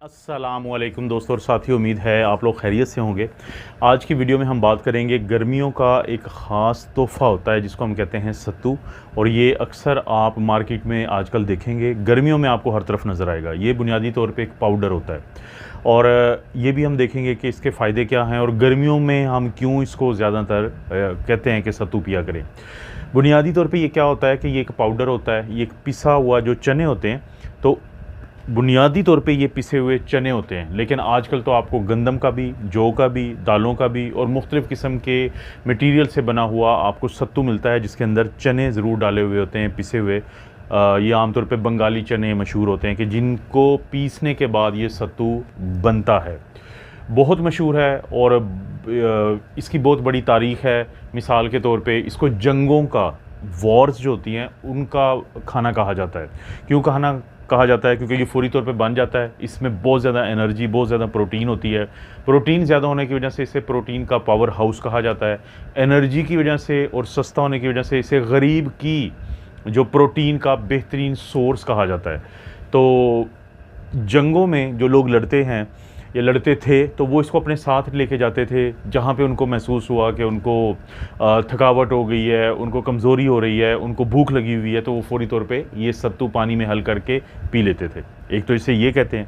अस्सलामुअलैकुम दोस्तों और साथियों, उम्मीद है आप लोग खैरियत से होंगे। आज की वीडियो में हम बात करेंगे गर्मियों का एक ख़ास तोहफ़ा होता है जिसको हम कहते हैं सत्तू। और ये अक्सर आप मार्केट में आजकल देखेंगे, गर्मियों में आपको हर तरफ नज़र आएगा। ये बुनियादी तौर पे एक पाउडर होता है और ये भी हम देखेंगे कि इसके फ़ायदे क्या हैं और गर्मियों में हम क्यों इसको ज़्यादातर कहते हैं कि सत्तू पिया करें। बुनियादी तौर पर ये क्या होता है कि ये एक पाउडर होता है, ये एक पिसा हुआ जो चने होते हैं, तो बुनियादी तौर पे ये पिसे हुए चने होते हैं। लेकिन आजकल तो आपको गंदम का भी, जौ का भी, दालों का भी और मुख्तलिफ़ किस्म के मटेरियल से बना हुआ आपको सत्तू मिलता है जिसके अंदर चने ज़रूर डाले हुए होते हैं, पिसे हुए। ये आमतौर पे बंगाली चने मशहूर होते हैं कि जिनको पीसने के बाद ये सत्तू बनता है। बहुत मशहूर है और इसकी बहुत बड़ी तारीख़ है। मिसाल के तौर पे इसको जंगों का, वॉर्स जो होती हैं उनका खाना कहा जाता है। क्यों खाना कहा जाता है? क्योंकि ये फौरी तौर पे बन जाता है। इसमें बहुत ज़्यादा एनर्जी, बहुत ज़्यादा प्रोटीन होती है। प्रोटीन ज़्यादा होने की वजह से इसे प्रोटीन का पावर हाउस कहा जाता है। एनर्जी की वजह से और सस्ता होने की वजह से इसे गरीब की जो प्रोटीन का बेहतरीन सोर्स कहा जाता है। तो जंगों में जो लोग लड़ते हैं या लड़ते थे तो वो इसको अपने साथ लेके जाते थे जहाँ पे उनको महसूस हुआ कि उनको थकावट हो गई है, उनको कमज़ोरी हो रही है, उनको भूख लगी हुई है, तो वो फौरी तौर पे ये सत्तू पानी में हल करके पी लेते थे। एक तो इसे ये कहते हैं।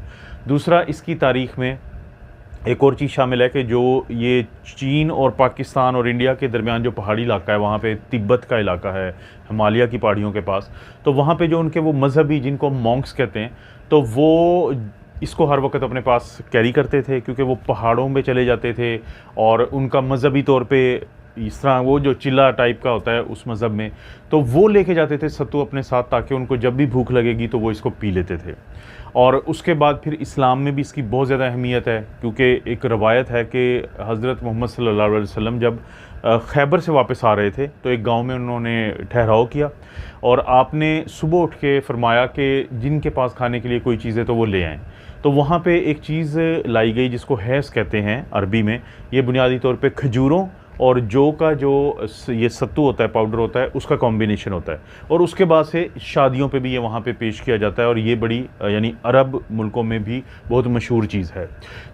दूसरा, इसकी तारीख़ में एक और चीज़ शामिल है कि जो ये चीन और पाकिस्तान और इंडिया के दरमियान जो पहाड़ी इलाका है, वहाँ पे तिब्बत का इलाका है, हिमालय की पहाड़ियों के पास, तो वहाँ पे जो उनके वो मज़हबी, जिनको मॉन्क्स कहते हैं, तो वो इसको हर वक्त अपने पास कैरी करते थे क्योंकि वो पहाड़ों में चले जाते थे और उनका मज़हबी तौर पे इस तरह वो जो चिल्ला टाइप का होता है उस मज़हब में, तो वो लेके जाते थे सत्तू अपने साथ ताकि उनको जब भी भूख लगेगी तो वो इसको पी लेते थे। और उसके बाद फिर इस्लाम में भी इसकी बहुत ज़्यादा अहमियत है क्योंकि एक रवायत है कि हज़रत मोहम्मद सल्लल्लाहु अलैहि वसल्लम जब खैबर से वापस आ रहे थे तो एक गांव में उन्होंने ठहराव किया और आपने सुबह उठ के फरमाया कि जिनके पास खाने के लिए कोई चीज़ है तो वो ले आएँ। तो वहाँ पे एक चीज़ लाई गई जिसको हैस कहते हैं अरबी में। ये बुनियादी तौर पे खजूरों और जौ का जो ये सत्तू होता है, पाउडर होता है, उसका कॉम्बिनेशन होता है और उसके बाद से शादियों पे भी ये वहाँ पे पेश किया जाता है और ये बड़ी यानी अरब मुल्कों में भी बहुत मशहूर चीज़ है।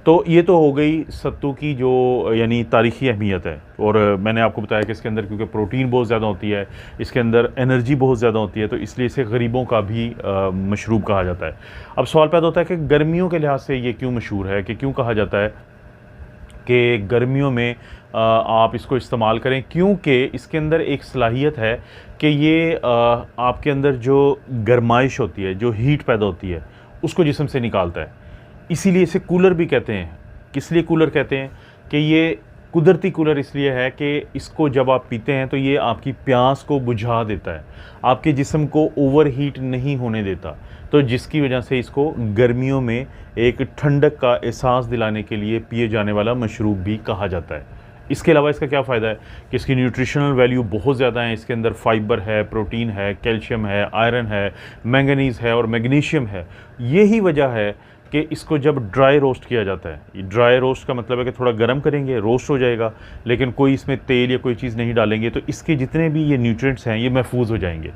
तो ये तो हो गई सत्तू की जो यानी तारीख़ी अहमियत है। और मैंने आपको बताया कि इसके अंदर क्योंकि प्रोटीन बहुत ज़्यादा होती है, इसके अंदर एनर्जी बहुत ज़्यादा होती है, तो इसलिए इसे गरीबों का भी मशरूब कहा जाता है। अब सवाल पैदा होता है कि गर्मियों के लिहाज से ये क्यों मशहूर है, कि क्यों कहा जाता है कि गर्मियों में आप इसको इस्तेमाल करें? क्योंकि इसके अंदर एक सलाहियत है कि ये आपके अंदर जो गर्माइश होती है, जो हीट पैदा होती है, उसको जिस्म से निकालता है। इसीलिए इसे कूलर भी कहते हैं। किस लिए कूलर कहते हैं? कि ये कुदरती कूलर इसलिए है कि इसको जब आप पीते हैं तो ये आपकी प्यास को बुझा देता है, आपके जिस्म को ओवर हीट नहीं होने देता, तो जिसकी वजह से इसको गर्मियों में एक ठंडक का एहसास दिलाने के लिए पिए जाने वाला मशरूब भी कहा जाता है। इसके अलावा इसका क्या फ़ायदा है कि इसकी न्यूट्रिशनल वैल्यू बहुत ज़्यादा है। इसके अंदर फाइबर है, प्रोटीन है, कैल्शियम है, आयरन है, मैंगनीज़ है और मैग्नीशियम है। यही वजह है कि इसको जब ड्राई रोस्ट किया जाता है, ये ड्राई रोस्ट का मतलब है कि थोड़ा गर्म करेंगे, रोस्ट हो जाएगा, लेकिन कोई इसमें तेल या कोई चीज़ नहीं डालेंगे, तो इसके जितने भी ये न्यूट्रिएंट्स हैं ये महफूज हो जाएंगे।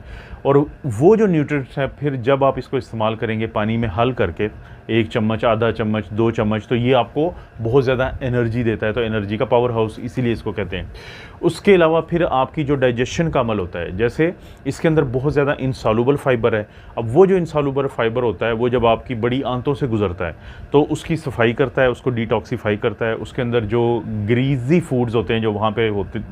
और वो जो न्यूट्रिएंट्स हैं फिर जब आप इसको इस्तेमाल करेंगे पानी में हल करके, 1 चम्मच, आधा चम्मच, 2 चम्मच, तो ये आपको बहुत ज़्यादा एनर्जी देता है। तो एनर्जी का पावर हाउस इसीलिए इसको कहते हैं। उसके अलावा फिर आपकी जो डाइजेशन का अमल होता है, जैसे इसके अंदर बहुत ज़्यादा इंसॉल्युबल फाइबर है। अब वो जो इंसॉल्युबल फाइबर होता है वो जब आपकी बड़ी आंतों से गुजरता है तो उसकी सफाई करता है, उसको डिटॉक्सीफाई करता है। उसके अंदर जो ग्रीजी फूड्स होते हैं जो वहाँ पे होते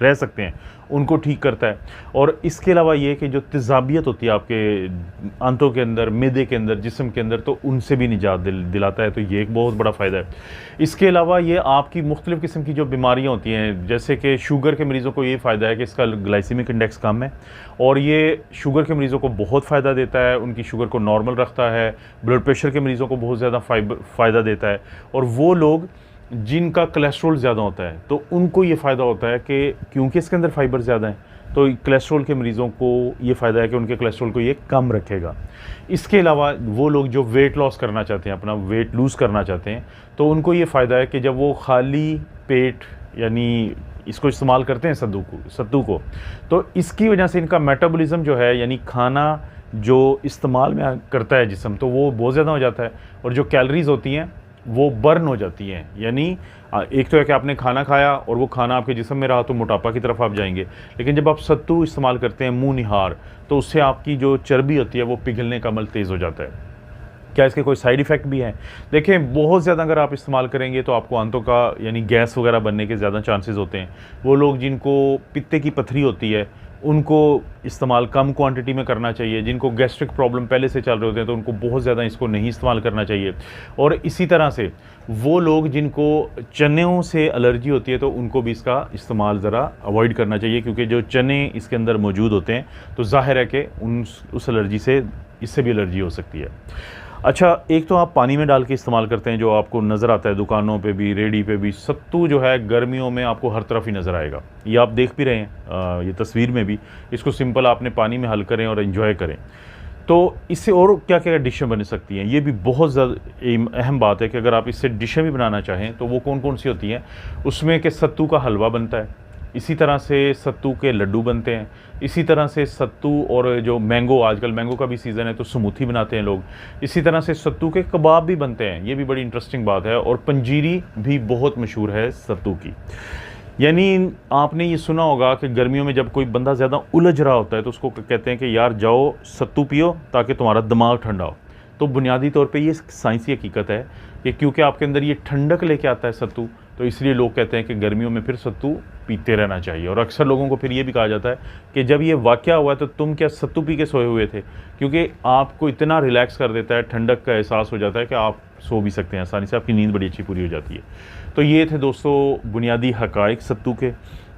रह सकते हैं उनको ठीक करता है। और इसके अलावा ये कि जो तेज़ाबियत होती है आपके आंतों के अंदर, मैदे के अंदर, जिस्म के अंदर, तो उनसे भी निजात दिलाता है। तो ये एक बहुत बड़ा फ़ायदा है। इसके अलावा ये आपकी मुख्तलिफ़ किस्म की जो बीमारियाँ होती हैं, जैसे कि शुगर के मरीज़ों को ये फ़ायदा है कि इसका ग्लाइसेमिक इंडेक्स कम है और ये शुगर के मरीज़ों को बहुत फ़ायदा देता है, उनकी शुगर को नॉर्मल रखता है। ब्लड प्रेशर के मरीज़ों को बहुत ज़्यादा फ़ायदा देता है। और वो लोग जिनका कोलेस्ट्रॉल ज़्यादा होता है तो उनको ये फ़ायदा होता है कि क्योंकि इसके अंदर फाइबर ज़्यादा है तो कोलेस्ट्रॉल के मरीज़ों को ये फ़ायदा है कि उनके कोलेस्ट्रॉल को ये कम रखेगा। इसके अलावा वो लोग जो वेट लॉस करना चाहते हैं, अपना वेट लूज़ करना चाहते हैं, तो उनको ये फ़ायदा है कि जब वो खाली पेट यानी इसको इस्तेमाल करते हैं सत्तू को, तो इसकी वजह से इनका मेटाबॉलिज्म जो है यानी खाना जो इस्तेमाल में करता है जिस्म, तो वो बहुत ज़्यादा हो जाता है और जो कैलोरीज़ होती हैं वो बर्न हो जाती हैं। यानी एक तो है कि आपने खाना खाया और वो खाना आपके जिस्म में रहा तो मोटापा की तरफ आप जाएंगे, लेकिन जब आप सत्तू इस्तेमाल करते हैं मुँह निहार, तो उससे आपकी जो चर्बी होती है वो पिघलने का अमल तेज़ हो जाता है। क्या इसके कोई साइड इफ़ेक्ट भी हैं? देखें, बहुत ज़्यादा अगर आप इस्तेमाल करेंगे तो आपको आंतों का यानी गैस वगैरह बनने के ज़्यादा चांसेस होते हैं। वो लोग जिनको पित्ते की पथरी होती है उनको इस्तेमाल कम क्वांटिटी में करना चाहिए। जिनको गैस्ट्रिक प्रॉब्लम पहले से चल रहे होते हैं तो उनको बहुत ज़्यादा इसको नहीं इस्तेमाल करना चाहिए। और इसी तरह से वो लोग जिनको चनों से एलर्जी होती है तो उनको भी इसका इस्तेमाल ज़रा अवॉइड करना चाहिए, क्योंकि जो चने इसके अंदर मौजूद होते हैं तो ज़ाहिर है कि उस एलर्जी से इससे भी एलर्जी हो सकती है। अच्छा, एक तो आप पानी में डाल के इस्तेमाल करते हैं जो आपको नज़र आता है दुकानों पे भी, रेडी पे भी। सत्तू जो है गर्मियों में आपको हर तरफ ही नज़र आएगा, ये आप देख भी रहे हैं ये तस्वीर में भी। इसको सिंपल आपने पानी में हल करें और एंजॉय करें। तो इससे और क्या क्या डिशें बन सकती हैं, ये भी बहुत ज़्यादा अहम बात है कि अगर आप इससे डिशें भी बनाना चाहें तो वो कौन कौन सी होती हैं। उसमें कि सत्तू का हलवा बनता है, इसी तरह से सत्तू के लड्डू बनते हैं, इसी तरह से सत्तू और जो मैंगो, आजकल मैंगो का भी सीज़न है तो स्मूथी बनाते हैं लोग। इसी तरह से सत्तू के कबाब भी बनते हैं, ये भी बड़ी इंटरेस्टिंग बात है। और पंजीरी भी बहुत मशहूर है सत्तू की। यानी आपने ये सुना होगा कि गर्मियों में जब कोई बंदा ज़्यादा उलझ रहा होता है तो उसको कहते हैं कि यार जाओ सत्तू पियो ताकि तुम्हारा दिमाग ठंडा हो। तो बुनियादी तौर पे ये साइंसी हकीकत है कि क्योंकि आपके अंदर ये ठंडक लेके आता है सत्तू, तो इसलिए लोग कहते हैं कि गर्मियों में फिर सत्तू पीते रहना चाहिए। और अक्सर लोगों को फिर ये भी कहा जाता है कि जब ये वाक़या हुआ तो तुम क्या सत्तू पी के सोए हुए थे, क्योंकि आपको इतना रिलैक्स कर देता है, ठंडक का एहसास हो जाता है कि आप सो भी सकते हैं आसानी से, आपकी नींद बड़ी अच्छी पूरी हो जाती है। तो ये थे दोस्तों बुनियादी हक़ाइक़ सत्तू के,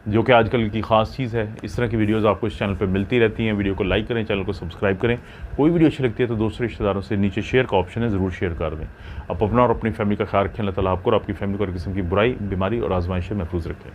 जो कि आजकल की ख़ास चीज़ है। इस तरह की वीडियोज़ आपको इस चैनल पे मिलती रहती हैं। वीडियो को लाइक करें, चैनल को सब्सक्राइब करें। कोई वीडियो अच्छी लगती है तो दोस्तों रिश्तेदारों से नीचे शेयर का ऑप्शन है, ज़रूर शेयर कर दें। आप अपना और अपनी फैमिली का ख्याल रखें। अल्लाह ताला आपको और आपकी फैमिली को हर किस्म की बुराई, बीमारी और आजमाइश से महफूज रखें।